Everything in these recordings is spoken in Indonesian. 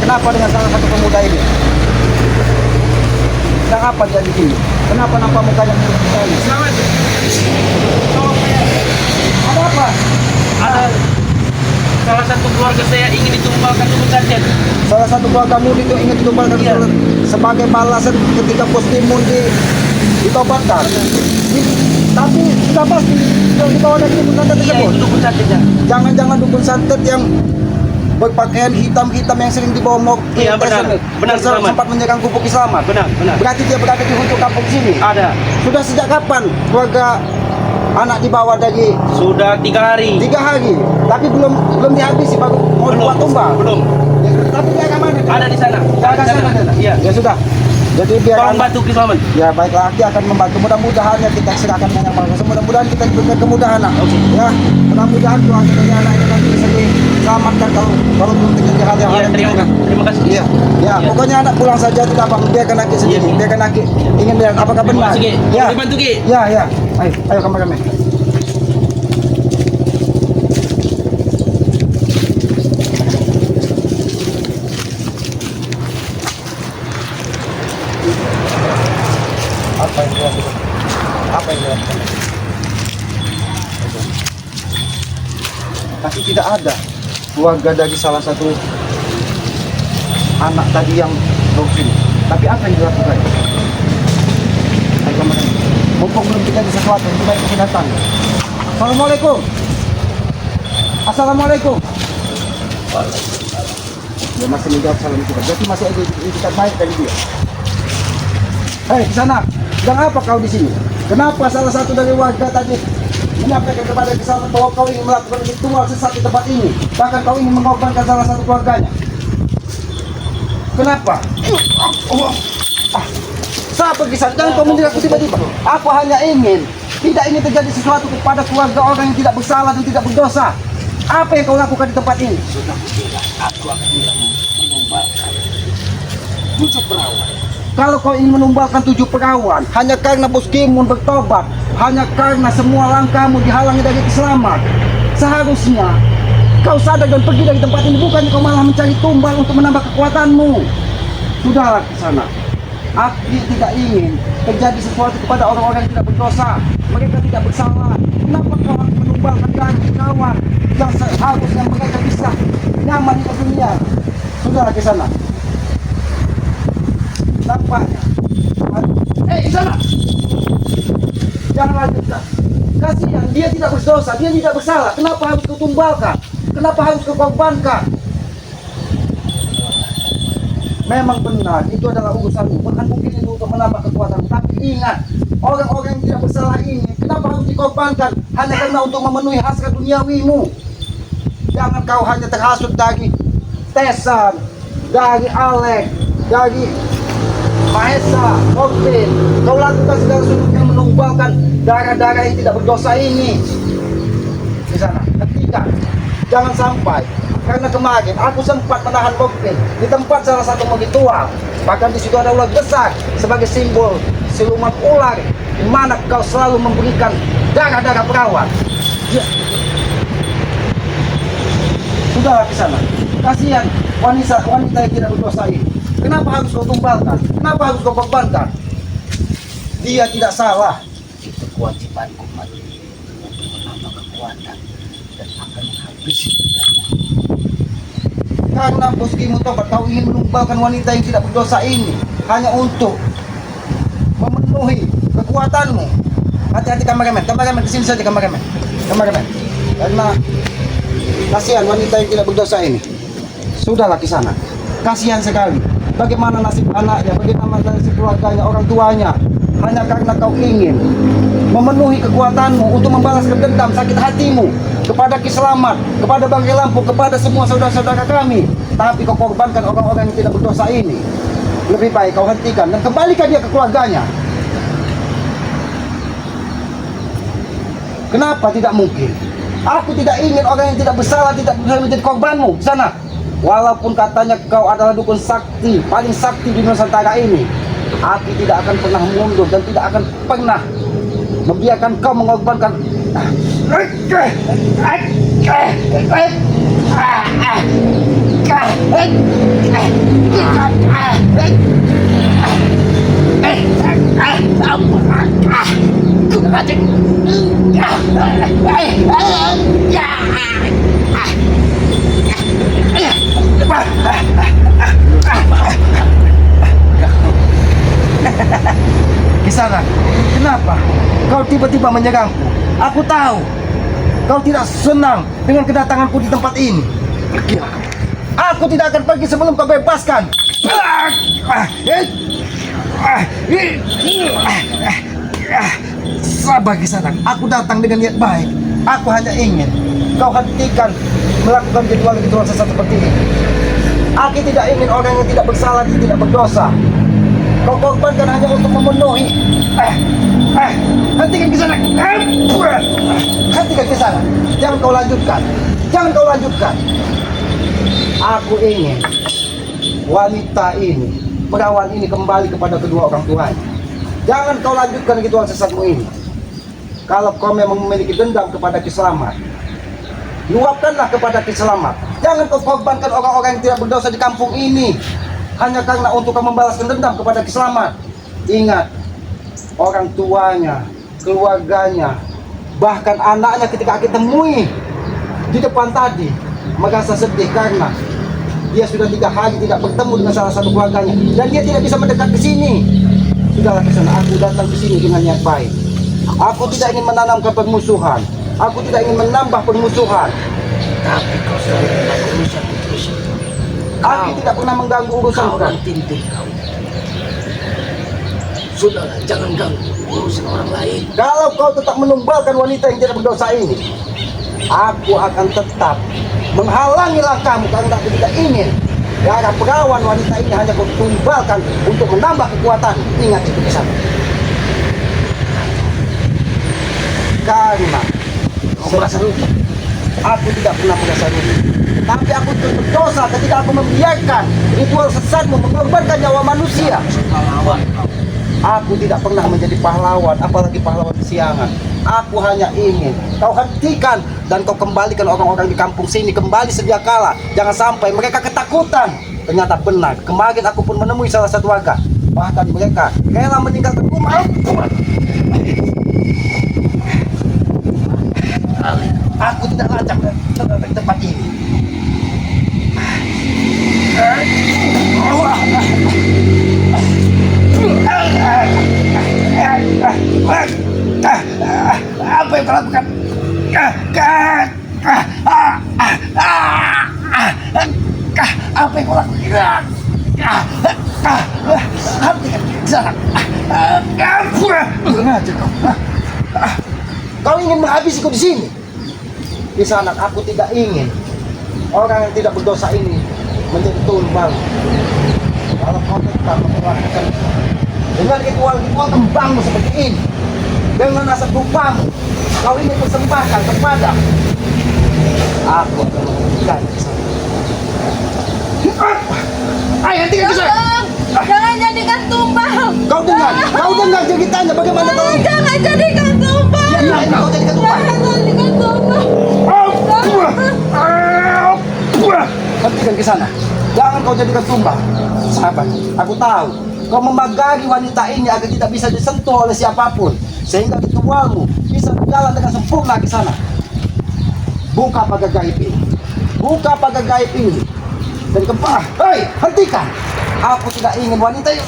Kenapa dengan salah satu pemuda ini? Dan apa dia di sini? Kenapa nampak mukanya mirip sekali? Selamat. Ada apa? Ada salah satu keluarga saya ingin ditumpahkan dukun santet. Salah satu keluargamu itu ingin ditumpahkan Iya. sebagai balasan ketika postimun ditobatkan. Tapi sudah pasti yang dibawa dari dukun santet Iya, tersebut. itu dukun santetnya. Jangan-jangan dukun santet yang berpakaian hitam-hitam yang sering dibawa mau Iya, benar. Benar, Selamat. sempat menyerang gubuk Islamat. Benar, benar. Berarti dia berada di ujung kampung sini. Ada. Sudah sejak kapan keluarga anak dibawa dari Sudah 3 hari. 3 hari, tapi belum dihabisi baru mau dibuat tumbal. Belum. Ya, tapi dia ke mana? Ada di sana. Ada di sana. Iya. Ya sudah. Jadi biar Tolong bantu Ki Selamat. ya baiklah, dia akan membantu. Mudah-mudahan ya kita serahkan banyak hal. Mudah-mudahan kita diberikan kemudahan. Oke. Ya, mudah-mudahan keluarga dari anak ini nanti bisa diselamatkan kalau belum terjadi hal-hal Iya, yang terima kasih. Iya, ya, Iya. pokoknya anak pulang saja tidak apa, biarkan Aki sendiri, Iya. biarkan Aki ingin melihat apakah Terima benar. kasih, Ki. Ya, Tolong dibantu, Ki. ya, ya, ayo kameramen. Apa yang dilakukan? Apa yang dilakukan? Tapi tidak ada keluarga dari salah satu anak tadi yang dokin. Tapi apa yang dilakukan? Ayo kameramen. Mumpung belum terjadi sesuatu, lebih baik kita datang. Assalamualaikum. Assalamualaikum. Dia masih menjawab salam kita. Berarti masih ada itikat baik dari dia. Hei, di sana. Sedang apa kau di sini? Kenapa salah satu dari warga tadi menyampaikan kepada Kisahmat bahwa kau ingin melakukan ritual sesat di tempat ini? Bahkan kau ingin mengorbankan salah satu keluarganya. Kenapa? Sabar Kisah, jangan kau menilai aku tiba-tiba. Aku hanya ingin tidak ingin terjadi sesuatu kepada keluarga orang yang tidak bersalah dan tidak berdosa. Apa yang kau lakukan di tempat ini? Aku akan menumbalkan 7 perawan. Kalau kau ingin menumbalkan 7 perawan hanya karena Bos Kimun bertobat, hanya karena semua langkahmu dihalangi dari Selamat, seharusnya kau sadar dan pergi dari tempat ini, bukan kau malah mencari tumbal untuk menambah kekuatanmu. Sudahlah ke sana. Aku tidak ingin terjadi sesuatu kepada orang-orang yang tidak berdosa. Mereka tidak bersalah. Kenapa kau harus menumbalkan dari kawan yang seharusnya mereka bisa nyaman di dunia? Sudahlah ke sana. Nampaknya. Di sana. Jangan lanjutkan. Kasihan, dia tidak berdosa, dia tidak bersalah. Kenapa harus kau tumbalkan? Kenapa harus kau korbankan? Memang benar, itu adalah urusanmu. Bukan mungkin itu untuk menambah kekuatan. Tapi ingat, orang-orang yang tidak bersalah ini, kenapa harus dikorbankan? Hanya karena untuk memenuhi hasrat duniawimu. Jangan kau hanya terhasut dari Tesan, dari Alek, dari Mahesa, Kortin. Kau lakukan segala sesuatu yang menumbalkan darah-darah yang tidak berdosa ini. Di sana. Ketiga, jangan sampai, karena kemarin aku sempat menahan Kortin di tempat salah satu ritual. Bahkan di situ ada ular besar sebagai simbol siluman ular, di mana kau selalu memberikan darah-darah perawan. Ya. Sudahlah ke sana. Kasihan wanita yang tidak berdosa ini. Kenapa harus kau tumbalkan? Kenapa harus kau korbankan? Dia tidak salah. Itu kewajibanku mati untuk menambah kekuatan dan akan menghabisi mereka. Karena Bos Kimun tobat, kau ingin menumbalkan wanita yang tidak berdosa ini hanya untuk memenuhi kekuatanmu. Hati-hati kameramen kesini saja kameramen. Karena kasihan wanita yang tidak berdosa ini. Sudahlah ke sana. Kasihan sekali. Bagaimana nasib anaknya, bagaimana nasib keluarganya, orang tuanya. Hanya karena kau ingin memenuhi kekuatanmu untuk membalaskan dendam sakit hatimu kepada Ki Selamat, kepada Bangkai Lampu, kepada semua saudara-saudara kami. Tapi kau korbankan orang-orang yang tidak berdosa ini. Lebih baik kau hentikan dan kembalikan dia ke keluarganya. Kenapa tidak mungkin? Aku tidak ingin orang yang tidak bersalah tidak bisa menjadi korbanmu. Di sana. Walaupun katanya kau adalah dukun sakti, paling sakti di Nusantara ini, aku tidak akan pernah mundur dan tidak akan pernah membiarkan kau mengorbankan. Kisanak, kenapa kau tiba-tiba menyerangku? Aku tahu kau tidak senang dengan kedatanganku di tempat ini. Pergilah. Aku tidak akan pergi sebelum kau bebaskan. Sabar Kisanak, aku datang dengan niat baik. Aku hanya ingin kau hentikan melakukan ritual-ritual sesat seperti ini. Aku tidak ingin orang yang tidak bersalah dan tidak berdosa kau korbankan hanya untuk memenuhi. Hentikan Kisanak. Hentikan Kisanak. Jangan kau lanjutkan. Jangan kau lanjutkan. Aku ingin wanita ini, perawan ini kembali kepada kedua orang tuanya. Jangan kau lanjutkan ritual sesatmu ini. Kalau kau memang memiliki dendam kepada Ki Slamet, luapkanlah kepada Ki Slamet. Jangan kau korbankan orang-orang yang tidak berdosa di kampung ini hanya karena untuk kau membalaskan dendam kepada Ki Slamet. Ingat, orang tuanya, keluarganya, bahkan anaknya ketika kita temui di depan tadi merasa sedih karena dia sudah 3 hari tidak bertemu dengan salah satu keluarganya dan dia tidak bisa mendekat ke sini. Sudahlah Kisanak, aku datang ke sini dengan niat baik. Aku tidak ingin menanamkan permusuhan. Aku tidak ingin menambah permusuhan. Tapi kau selalu tidak urusan terus. Aku tidak pernah mengganggu urusan Kau orang tindik kau. Sudahlah, jangan ganggu urusan orang lain. Kalau kau tetap menumbalkan wanita yang tidak berdosa ini, aku akan tetap menghalangi langkahmu karena aku tidak ingin darah perawan wanita ini hanya kau tumbalkan untuk menambah kekuatan. Ingat itu Kisanak. Karena Kau merasa rugi. aku tidak pernah merasa rugi, tapi aku berdosa ketika aku membiarkan ritual sesatmu mengorbankan nyawa manusia. Pahlawan kau. Aku tidak pernah menjadi pahlawan, apalagi pahlawan kesiangan. Aku hanya ingin kau hentikan dan kau kembalikan orang-orang di kampung sini kembali sedia kala. Jangan sampai mereka ketakutan. Ternyata benar, kemarin aku pun menemui salah satu warga. Bahkan mereka rela meninggalkan rumah. Aku tidak lacak dari tempat ini. Apa yang kau lakukan? Apa yang kau lakukan? Hentikan Kisanak. Kau ingin menghabisiku di sini? Kisanak, aku tidak ingin orang yang tidak berdosa ini menjadi tumbal. Kalau kau tetap melakukan dengan ritual-ritual kembangmu seperti ini, dengan nasab rupamu, kau ingin persembahkan kepada aku akan memberikan Kisanak. Ayo, hentikan Kisanak. Jangan jadikan tumbal. Kau dengar ceritanya bagaimana kau ini? Jangan jadikan tumbal. Ya, kau jadikan tumbal. Jangan jadikan tumbal. Hentikan Kisanak. Jangan kau jadikan tumbal. Sahabat, aku tahu kau memagari wanita ini agar tidak bisa disentuh oleh siapapun, sehingga ritualmu bisa berjalan dengan sempurna Kisanak. Buka pagar gaib ini. Buka pagar gaib ini. Dan hei, hentikan. Aku tidak ingin wanita yang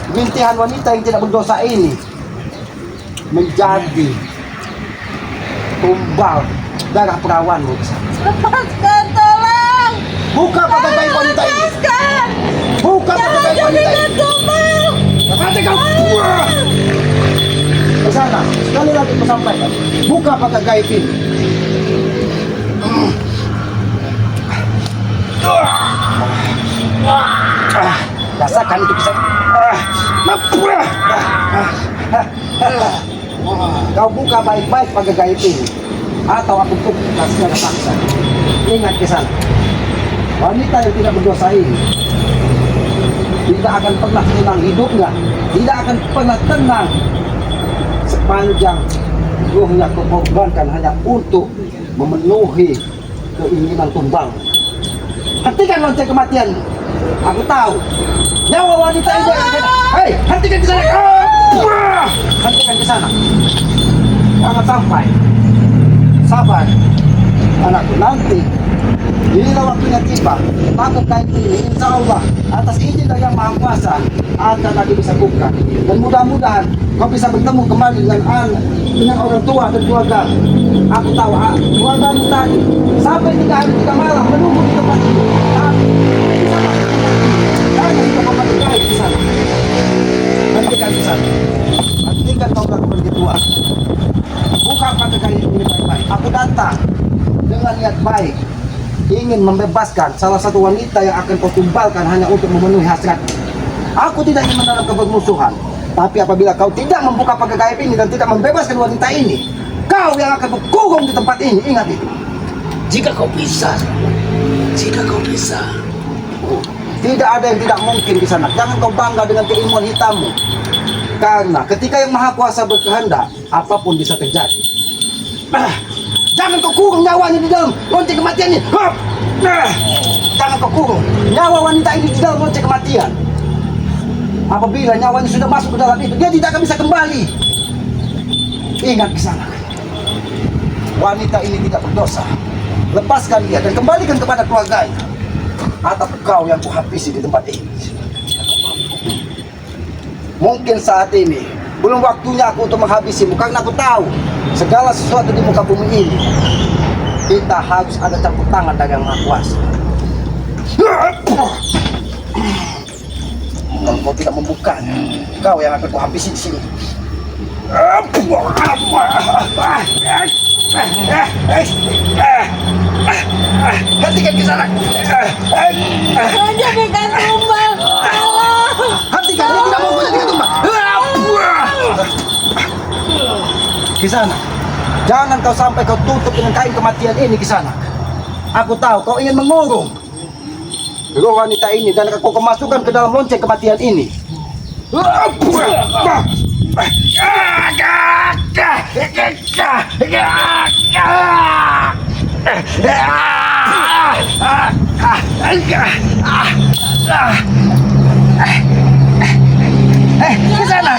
rintihan wanita yang tidak berdosa ini menjadi tumbal darah perawanmu Kisanak. Lepaskan, tolong. Buka pagar gaib wanita ini. Lepaskan. Buka pagar gaib wanita Jadikan ini. tumbal. Nanti kau ke sana. Sekali lagi aku sampaikan. Buka pagar gaib ini. Rasakan itu bisa. Kau buka baik-baik pagar gaib ini, atau aku tutup secara paksa. Ingat Kisanak, wanita yang tidak berdosa ini tidak akan pernah tenang hidupnya, tidak akan pernah tenang sepanjang ruhnya kau korbankan hanya untuk memenuhi keinginan tumbang. Hentikan lonceng kematian. Aku tahu. Nyawa wanita ini. Hei, hentikan ke sana. Hentikan ke sana. Jangan sampai. Sabar, anakku, nanti bila waktunya tiba, maka kain ini insya Allah atas izin dari Yang Maha Kuasa akan lagi bisa buka. Dan mudah-mudahan kau bisa bertemu kembali dengan orang tua dan keluarga. Aku tahu keluargamu tadi sampai 3 hari 3 malam menunggu di tempat ini. Tapi bisa jangan kita membantu kain di sana. Hentikan di sana. Hentikan kau melakukan ritual. Buka pakai kain ini baik-baik. Aku datang dengan niat baik, ingin membebaskan salah satu wanita yang akan kau tumbalkan hanya untuk memenuhi hasratmu. Aku tidak ingin menanamkan permusuhan, tapi apabila kau tidak membuka pakai gaib ini dan tidak membebaskan wanita ini, kau yang akan berkurung di tempat ini. Ingat itu. Jika kau bisa, Tidak ada yang tidak mungkin di sana. Jangan kau bangga dengan keilmuan hitammu. Karena ketika Yang Maha Kuasa berkehendak, apapun bisa terjadi. Jangan kau kurung nyawanya di dalam lonceng kematian ini. Jangan kau kurung nyawa wanita ini di dalam lonceng kematian. Apabila nyawanya sudah masuk ke dalam itu, dia tidak akan bisa kembali. Ingat ke sana. Wanita ini tidak berdosa. Lepaskan dia dan kembalikan kepada keluarganya. Atau kau yang kuhabisi di tempat ini. Mungkin saat ini belum waktunya aku untuk menghabisimu, karena aku tahu segala sesuatu di muka bumi ini kita harus ada campur tangan dari Yang Maha Kuasa. Kalau kau tidak membukanya, kau yang akan kuhabisi di sini. Hentikan ke sana. Jadikan tumbal. Hentikan, dia tidak mau punya kita tumbang. Ke sana. Jangan kau sampai kau tutup dengan kain kematian ini ke sana. Aku tahu kau ingin mengurung roh wanita ini dan kau kemasukkan ke dalam lonceng kematian ini. Ke sana.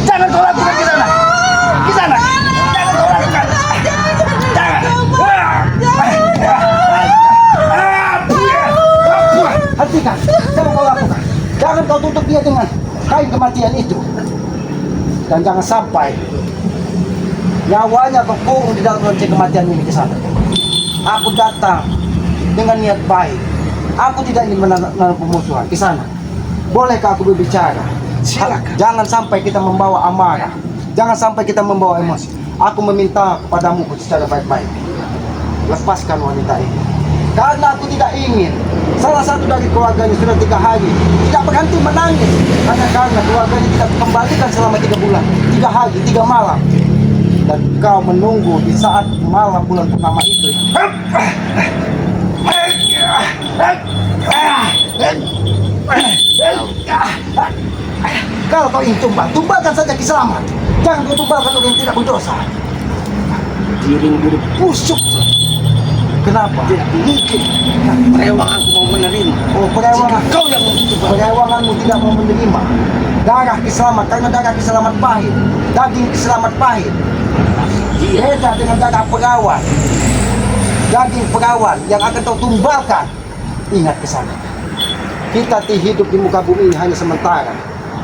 Jangan kau lakukan ke sana. Ke sana. Jangan kau lakukan. Jangan. Hentikan. Jangan kau lakukan. Jangan kau tutup dia dengan kain kematian itu. Dan jangan sampai nyawanya kau kurung di dalam lonceng kematian ini ke sana. Aku datang dengan niat baik. Aku tidak ingin menanam pemusuhan ke sana. Bolehkah aku berbicara? Silakan. Jangan sampai kita membawa amarah. Jangan sampai kita membawa emosi. Aku meminta kepadamu secara baik-baik. Lepaskan wanita ini. Karena aku tidak ingin salah satu dari keluarganya sudah 3 hari tidak berhenti menangis hanya karena keluarganya tidak kembalikan selama 3 bulan, 3 hari, 3 malam. Dan kau menunggu di saat malam bulan pertama itu. Kalau kau ingin tumbal, tumbalkan saja Ki Selamat. Jangan kau tumbalkan orang yang tidak berdosa. Dirimu busuk. Kenapa? Tidak mungkin. Rewang aku mau menerima. Oh, perewangan. Jika kau yang mencoba. Perewanganmu tidak mau menerima darah Ki Selamat, karena darah Ki Selamat pahit, daging Ki Selamat pahit. Beda dengan darah perawan, daging perawan yang akan kau tumbalkan. Ingat ke sana. Kita hidup di muka bumi ini hanya sementara.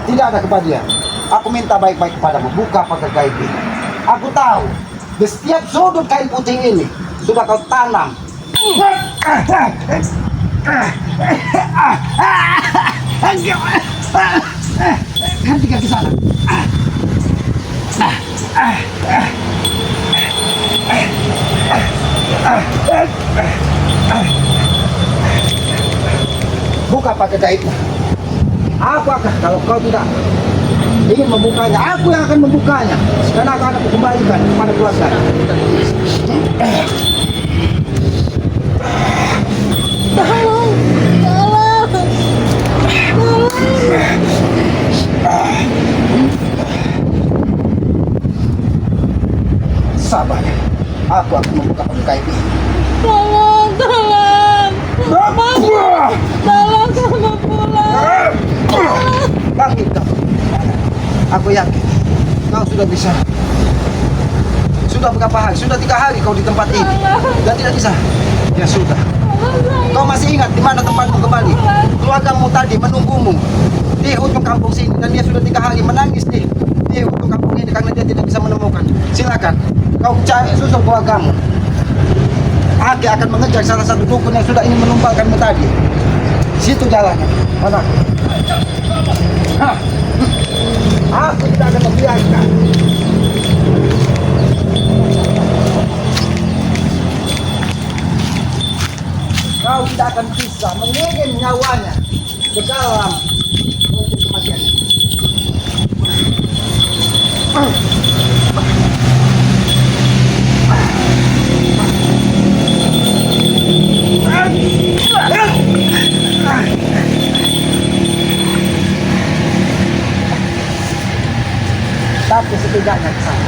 Tidak ada kepastian. Aku minta baik-baik kepadamu, buka pakai gaib ini. Aku tahu di setiap sudut kain putih ini sudah kau tanam. Hentikan ke sana. Buka pakai gaibnya. Aku akan, kalau kau tidak ingin membukanya, aku yang akan membukanya. Karena aku akan kembalikan kepada keluarga. Tolong. Sabar, aku akan membuka pakai gaib ini. Tolong. Aku yakin kau sudah bisa. Sudah berapa hari? Sudah 3 hari kau di tempat ini dan tidak bisa. Ya sudah. Kau masih ingat di mana tempatmu kembali? Keluargamu tadi menunggumu di ujung kampung sini dan dia sudah 3 hari menangis di ujung kampung ini karena dia tidak bisa menemukan. Silakan kau cari susul keluargamu. Aki akan mengejar salah satu dukun yang sudah ingin menumbalkanmu tadi. Situ jalannya. Mana? Hah. Aku tidak akan membiarkan. Kau tidak akan bisa mengirim nyawanya ke dalam mobil kematian. Tapi setidaknya ke sana.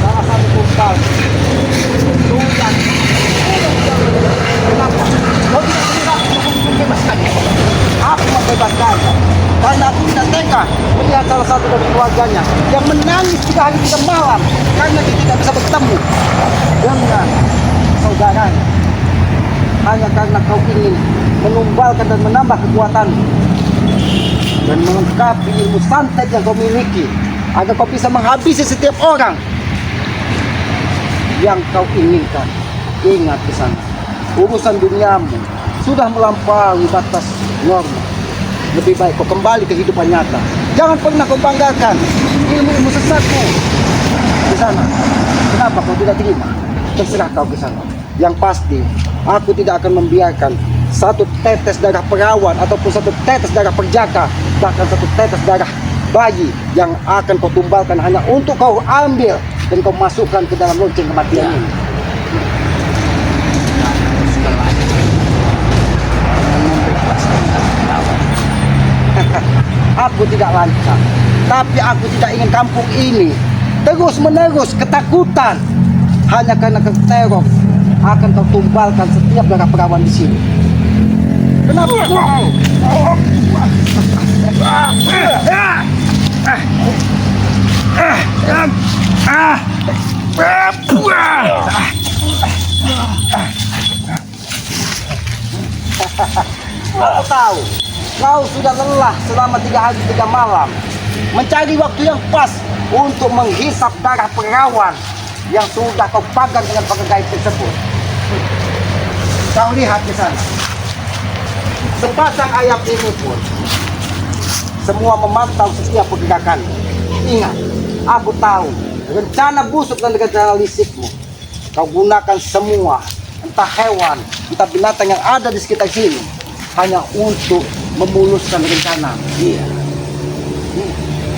Salah satu tumpal sudah. Kenapa? Kau tidak bisa membebaskan. Aku membebaskan. Karena aku tidak tega melihat salah satu dari keluarganya yang menangis 3 hari 3 malam karena dia tidak bisa bertemu dengan saudaranya. Hanya karena kau ingin menumbalkan dan menambah kekuatanmu dan melengkapi ilmu santet yang kau miliki agar kau bisa menghabisi setiap orang yang kau inginkan. Ingat di sana, urusan duniamu sudah melampaui batas normal. Lebih baik kau kembali ke kehidupan nyata. Jangan pernah kau banggakan ilmu-ilmu sesatmu di sana. Kenapa kau tidak terima? Terserah kau ke sana. Yang pasti, aku tidak akan membiarkan satu tetes darah perawan ataupun satu tetes darah perjaka, bahkan satu tetes darah bayi yang akan kau tumbalkan hanya untuk kau ambil dan kau masukkan ke dalam lonceng kematian ini. Aku tidak lancar, tapi aku tidak ingin kampung ini terus-menerus ketakutan hanya karena teror akan kau tumbalkan setiap darah perawan di sini. Kenapa? Aku tahu kau sudah lelah selama 3 hari 3 malam mencari waktu yang pas untuk menghisap darah perawan yang sudah kau pagang dengan pakai gaib tersebut. Kau lihat di sana, sepasang ayam ini pun semua memantau setiap pergerakan. Ingat, aku tahu rencana busuk dan rencana lisikmu. Kau gunakan semua, entah hewan, entah binatang yang ada di sekitar sini, hanya untuk memuluskan rencana. Iya.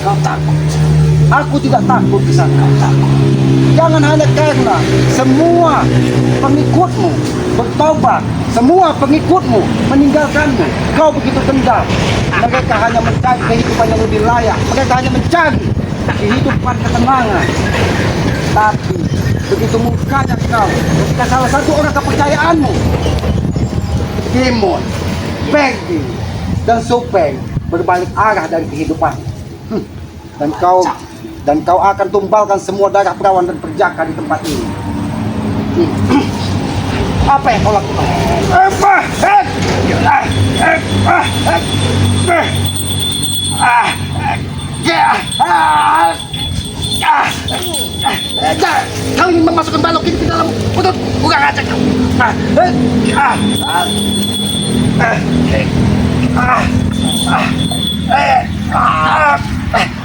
Kau takut. Aku tidak takut di sana. Kau takut. Jangan hanya karena semua pengikutmu bertobat, semua pengikutmu meninggalkanmu. Kau begitu dendam. Mereka hanya mencari kehidupan yang lebih layak. Mereka hanya mencari kehidupan ketenangan. Tapi begitu murkanya kau ketika salah satu orang kepercayaanmu, Demon, Pergi, dan Supeng berbalik arah dari kehidupan. Dan kau akan tumbalkan semua darah perawan dan perjaka di tempat ini. Apa yang kau lakukan? Kau ingin memasukkan balok ini ke dalam perut? Bukan aja kau.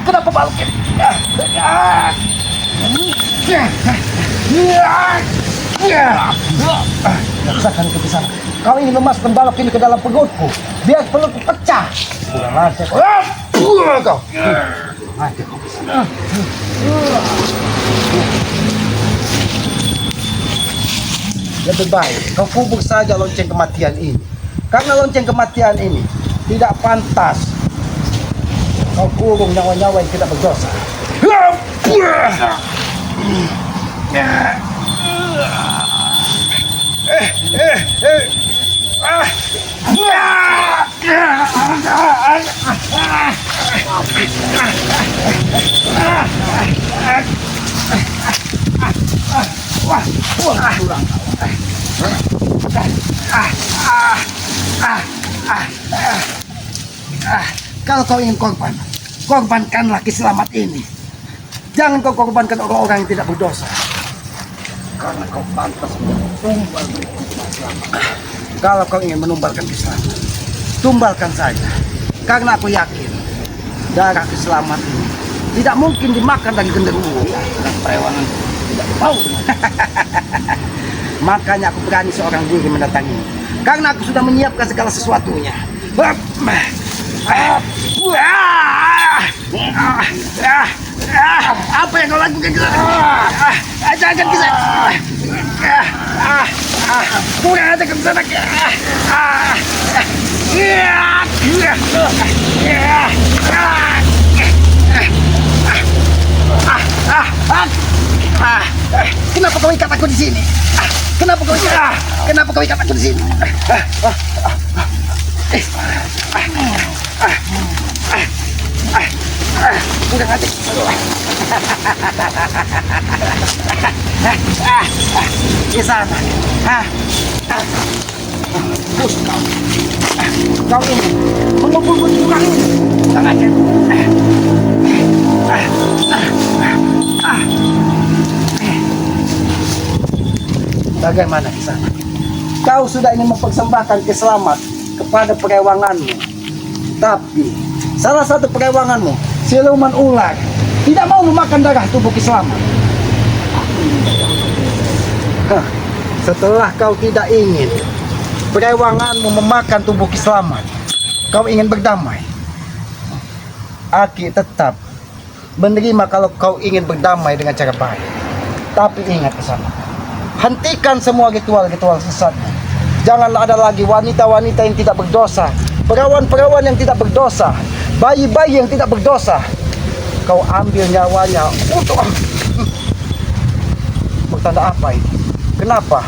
Kenapa balok ini? Rasakan kebiasaan. Kau ingin memasukkan balok ini ke dalam perutku biar perutku pecah. Kurang ajar kau. Mati kau. Lebih baik kau kubur saja lonceng kematian ini. Karena lonceng kematian ini tidak pantas kau kurung nyawa-nyawa yang tidak berdosa. habis. Wah, curang Kalau kau ingin korban, korbankanlah Kiselamat ini. Jangan kau korbankan orang-orang yang tidak berdosa. karena kau pantas tumbal berikut Kiselamat. Kalau kau ingin menumbalkan Kiselamat, tumbalkan saja. Karena aku yakin darah Kiselamat ini tidak mungkin dimakan dari genderuwo. Dan perewangan tidak mau. Makanya aku berani seorang diri mendatangi. Karena aku sudah menyiapkan segala sesuatunya. Apa yang kau lakukan? Jangan kita. Kurang aja ke sana. Kenapa kau ikat aku di sini? Kenapa kau ikat? Kenapa kau ikat aku di sini? Udah ngaji. Di sana. Terus kau ini mengumpulkan kurang ini. Tangannya. Bagaimana di sana? Kau sudah ingin mempersembahkan Kiselamat kepada perewanganmu, tapi salah satu perewanganmu, siluman ular, tidak mau memakan darah tubuh Kiselamat. Setelah kau tidak ingin perewanganmu memakan tubuh Kiselamat, kau ingin berdamai. Aki tetap menerima kalau kau ingin berdamai dengan cara baik. Tapi ingat Kiselamat, hentikan semua ritual-ritual sesatnya. Janganlah ada lagi wanita-wanita yang tidak berdosa, perawan-perawan yang tidak berdosa, bayi-bayi yang tidak berdosa. Kau ambil nyawanya untuk bertanda apa ini? Kenapa?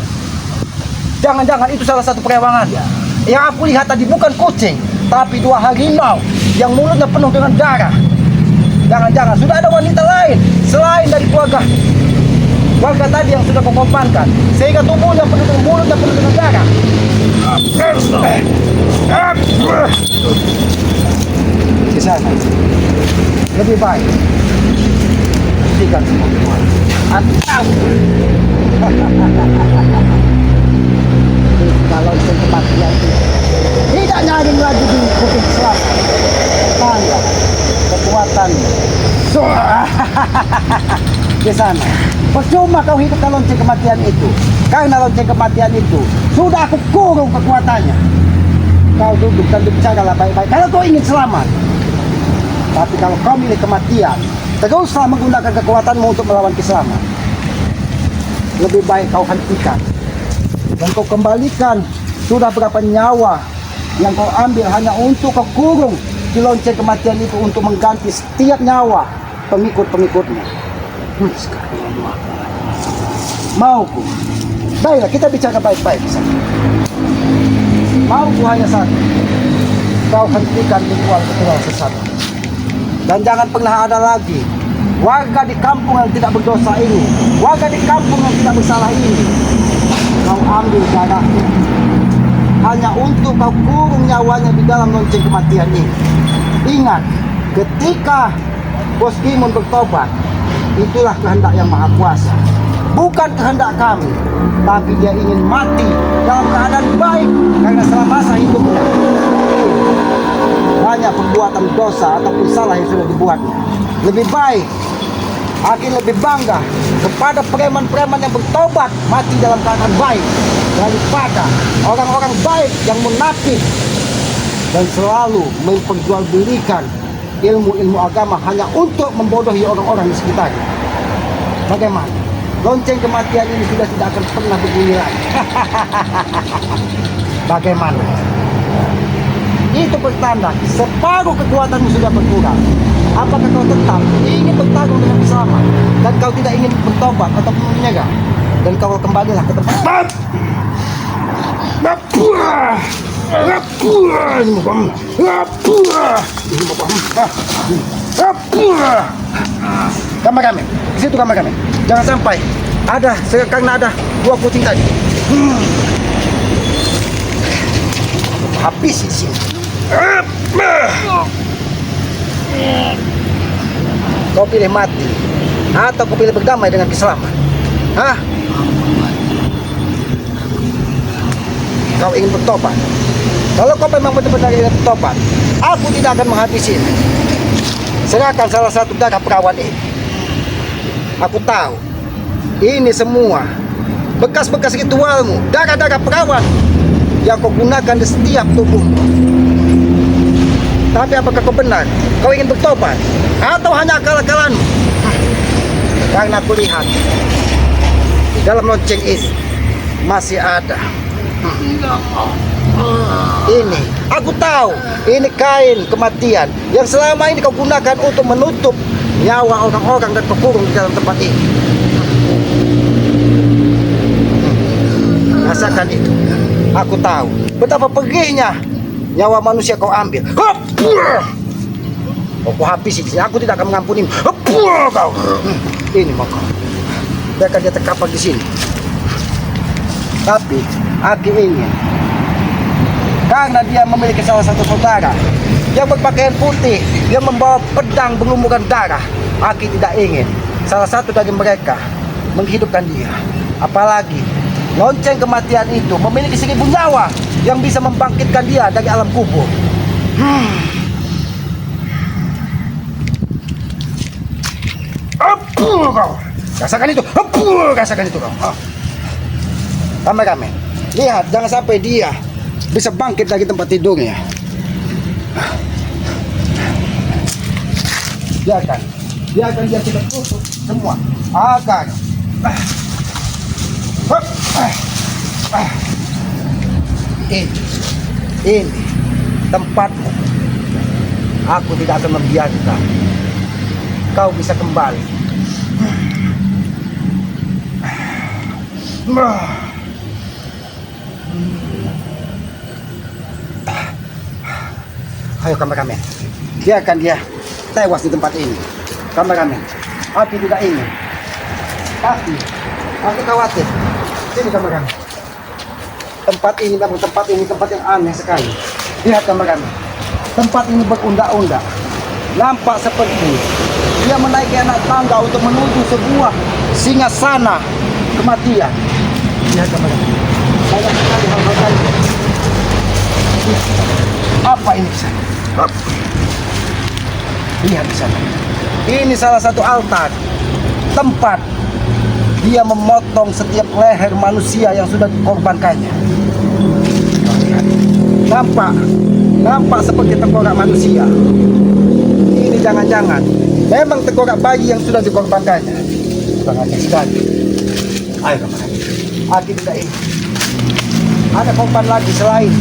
Jangan-jangan itu salah satu perewangan. Yang aku lihat tadi bukan kucing, tapi dua harimau yang mulutnya penuh dengan darah. Jangan-jangan sudah ada wanita lain selain dari keluarga tadi yang sudah kau korbankan, sehingga tubuhnya penuh dengan mulutnya penuh dengan darah. Di sana lebih baik hentikan semua ritual. Atau kalau kematian tidak nyaring lagi di kuping selatan, tanda kekuatannya. Di sana percuma kau hidup dalam lonceng kematian itu, karena lonceng kematian itu sudah aku kurung kekuatannya. Kau duduk dan bicaralah baik-baik kalau kau ingin selamat. Tapi kalau kau milih kematian, teruslah menggunakan kekuatanmu untuk melawan Kiselamat. Lebih baik kau hentikan dan kau kembalikan sudah berapa nyawa yang kau ambil hanya untuk kau kurung di lonceng kematian itu untuk mengganti setiap nyawa pengikut-pengikutnya. Mauku, baiklah kita bicara baik-baik. Mauku hanya satu, kau hentikan ritual-ritual sesat. Dan jangan pernah ada lagi warga di kampung yang tidak berdosa ini, warga di kampung yang tidak bersalah ini, kau ambil darahnya hanya untuk kau kurung nyawanya di dalam lonceng kematian ini. Ingat, ketika Bos Gimun bertobat, itulah kehendak yang maha kuasa, bukan kehendak kami. Tapi dia ingin mati dalam keadaan baik, karena selama masa hidupnya banyak perbuatan dosa ataupun salah yang sudah dibuatnya. Lebih baik Aki lebih bangga kepada preman-preman yang bertobat mati dalam keadaan baik, daripada orang-orang baik yang munafik dan selalu memperjualbelikan ilmu-ilmu agama hanya untuk membodohi orang-orang di sekitarnya. Bagaimana? Lonceng kematian ini sudah tidak akan pernah berbunyi lagi. Bagaimana? Itu pertanda separuh kekuatanmu sudah berkurang. Apakah kau tetap ingin bertarung dengan Kiselamat dan kau tidak ingin bertobat ataupun menyerah, dan kau kembalilah ke tempat. Ini mau kamu. Ini mau kamu. Kamar kami. Di situ kamar kami. Jangan sampai ada karena ada dua kucing tadi. Habis di sini. Kau pilih mati atau kau pilih berdamai dengan keselamatan? Hah? Kau ingin bertobat? Kalau kau memang benar-benar ingin bertobat, aku tidak akan menghabisi. Serahkan salah satu darah perawan ini. Aku tahu ini semua bekas-bekas ritualmu, darah-darah perawan yang kau gunakan di setiap tubuhmu. Tapi apakah kau benar? Kau ingin bertobat? Atau hanya akal-akalanmu? Karena aku lihat di dalam lonceng ini masih ada. Ini, aku tahu ini kain kematian yang selama ini kau gunakan untuk menutup nyawa orang-orang dan terkurung di dalam tempat ini. Rasakan itu. Aku tahu betapa perihnya nyawa manusia kau ambil. Kau habis di sini. Aku tidak akan mengampuni kau. Ini mau kau. Biarkan dia terkapar di sini. Tapi aku ingin, karena dia memiliki salah satu saudara yang berpakaian putih, dia membawa pedang berlumuran darah. Aku tidak ingin salah satu dari mereka menghidupkan dia. Apalagi lonceng kematian itu memiliki 1000 nyawa yang bisa membangkitkan dia dari alam kubur. Kau rasakan itu. Rasakan itu kau. Kami. Lihat, jangan sampai dia bisa bangkit dari tempat tidurnya. Biarkan dia kita tutup semua agar ini tempatmu. Aku tidak akan membiarkan kau bisa kembali. Ayo kameramen, biarkan dia tewas di tempat ini. Kameramen, aku tidak ingin. Tapi aku khawatir. Sini kameramen. Tempat ini memang tempat yang aneh sekali. Lihat kameramen, tempat ini berundak-undak. Nampak seperti dia menaiki anak tangga untuk menuju sebuah singgasana kematian. Lihat kameramen, banyak sekali hal-hal tadi. Apa ini di sana? Lihat di sana. Ini salah satu altar, tempat dia memotong setiap leher manusia yang sudah dikorbankannya. Lihat. Nampak seperti tengkorak manusia. Ini jangan-jangan memang tengkorak bayi yang sudah dikorbankannya. Kurang ajar sekali. Ayo kemana? Aku tidak ingin ada korban lagi selain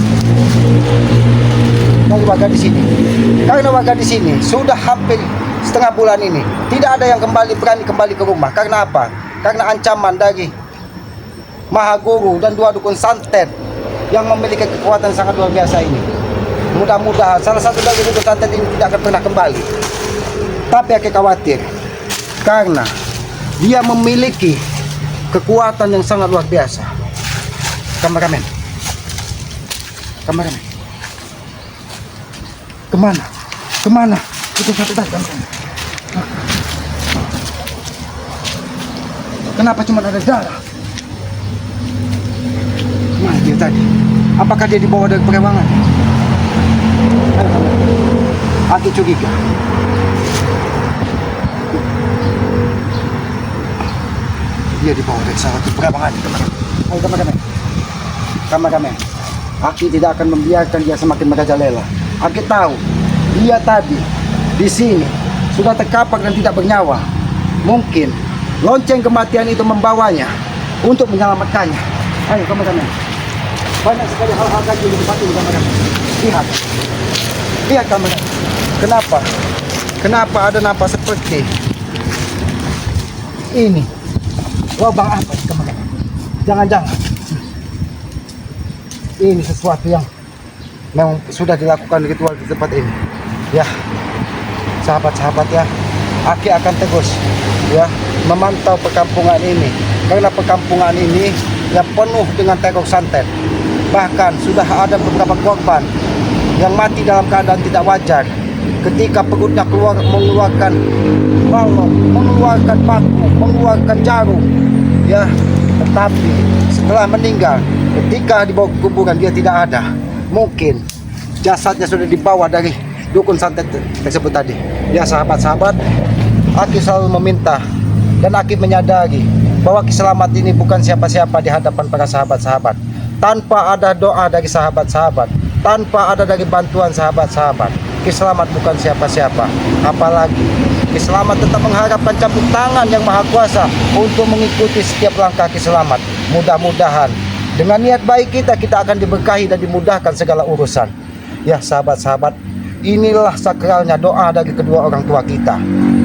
dari warga di sini. Karena warga di sini sudah hampir setengah bulan ini tidak ada yang berani kembali ke rumah. Karena apa? Karena ancaman dari Maha Guru dan 2 dukun santet yang memiliki kekuatan sangat luar biasa ini. Mudah-mudahan salah satu dari dukun santet ini tidak akan pernah kembali. Tapi aku khawatir karena dia memiliki kekuatan yang sangat luar biasa. Kameramen. Kemana? Itu satu tadi. Kenapa cuma ada darah? Mana dia tadi? Apakah dia dibawa dari perewangan? Aku curiga. Dia dibawa dari salah satu perewangan. Kameramen. Aku tidak akan membiarkan dia semakin merajalela. Aku tahu dia tadi di sini sudah terkapak dan tidak bernyawa. Mungkin lonceng kematian itu membawanya untuk menyelamatkannya. Ayo kameramen. Banyak sekali hal-hal ganjil di tempat ini kameramen. Lihat kameramen. Kenapa ada nampak seperti ini? Lubang apa kameramen? Jangan-jangan ini sesuatu yang memang sudah dilakukan ritual di tempat ini. Ya, sahabat-sahabat ya, Aki akan terus ya memantau perkampungan ini, karena perkampungan ini yang penuh dengan teror santet. Bahkan sudah ada beberapa korban yang mati dalam keadaan tidak wajar ketika perutnya mengeluarkan balok, mengeluarkan paku, mengeluarkan jarum ya, tetapi setelah meninggal ketika dibawa ke kuburan dia tidak ada. Mungkin jasadnya sudah dibawa dari dukun santet tersebut tadi. Ya sahabat-sahabat, Aki selalu meminta dan Aki menyadari bahwa Ki Selamat ini bukan siapa-siapa di hadapan para sahabat-sahabat. Tanpa ada doa dari sahabat-sahabat, tanpa ada dari bantuan sahabat-sahabat, Ki Selamat bukan siapa-siapa. Apalagi Ki Selamat tetap mengharapkan campur tangan yang maha kuasa untuk mengikuti setiap langkah Ki Selamat. Mudah-mudahan dengan niat baik kita akan diberkahi dan dimudahkan segala urusan. Ya sahabat-sahabat, inilah sakralnya doa dari kedua orang tua kita.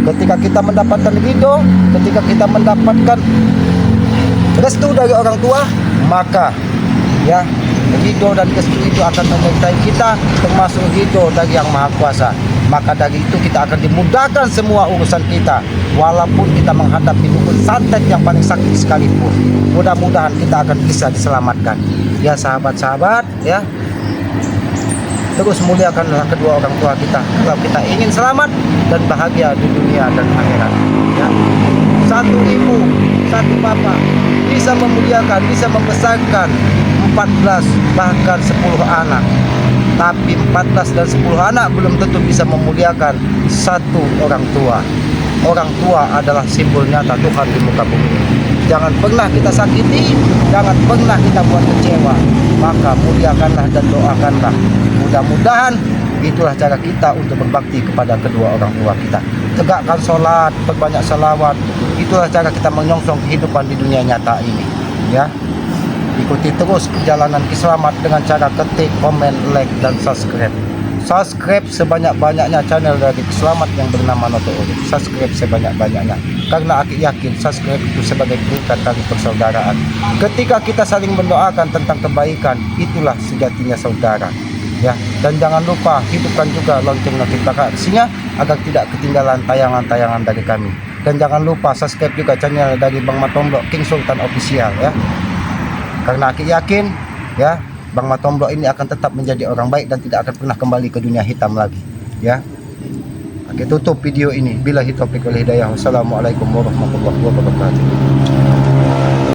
Ketika kita mendapatkan ridho, ketika kita mendapatkan restu dari orang tua, maka ya ridho dan restu itu akan menyertai kita, termasuk ridho dari Yang Maha Kuasa. Maka dari itu kita akan dimudahkan semua urusan kita, walaupun kita menghadapi dukun santet yang paling sakit sekalipun. Mudah-mudahan kita akan bisa diselamatkan. Ya sahabat-sahabat ya, terus muliakanlah kedua orang tua kita kalau kita ingin selamat dan bahagia di dunia dan akhirat ya. Satu ibu, satu bapak bisa memuliakan, bisa membesarkan 14 bahkan 10 anak. Tapi 14 dan 10 anak belum tentu bisa memuliakan satu orang tua. Orang tua adalah simbol nyata Tuhan di muka bumi. Jangan pernah kita sakiti, jangan pernah kita buat kecewa. Maka muliakanlah dan doakanlah. Mudah-mudahan itulah cara kita untuk berbakti kepada kedua orang tua kita. Tegakkan sholat, perbanyak salawat. Itulah cara kita menyongsong kehidupan di dunia nyata ini. Ya, ikuti terus perjalanan Ki Selamat dengan cara ketik, komen, like, dan subscribe. Subscribe sebanyak-banyaknya channel dari Ki Selamat yang bernama Noto Urip. Subscribe sebanyak-banyaknya, karena Aki yakin subscribe itu sebagai peringkat tali persaudaraan. Ketika kita saling mendoakan tentang kebaikan, itulah sejatinya saudara. Ya, dan jangan lupa hidupkan juga lonceng notifikasinya agar tidak ketinggalan tayangan-tayangan dari kami. Dan jangan lupa subscribe juga channel dari Bang Matomblo King Sultan Official ya. Karena Aki yakin ya, Bang Matomblo ini akan tetap menjadi orang baik dan tidak akan pernah kembali ke dunia hitam lagi ya. Oke, tutup video ini. Billahi taufiq wal hidayah. Wassalamualaikum warahmatullahi wabarakatuh.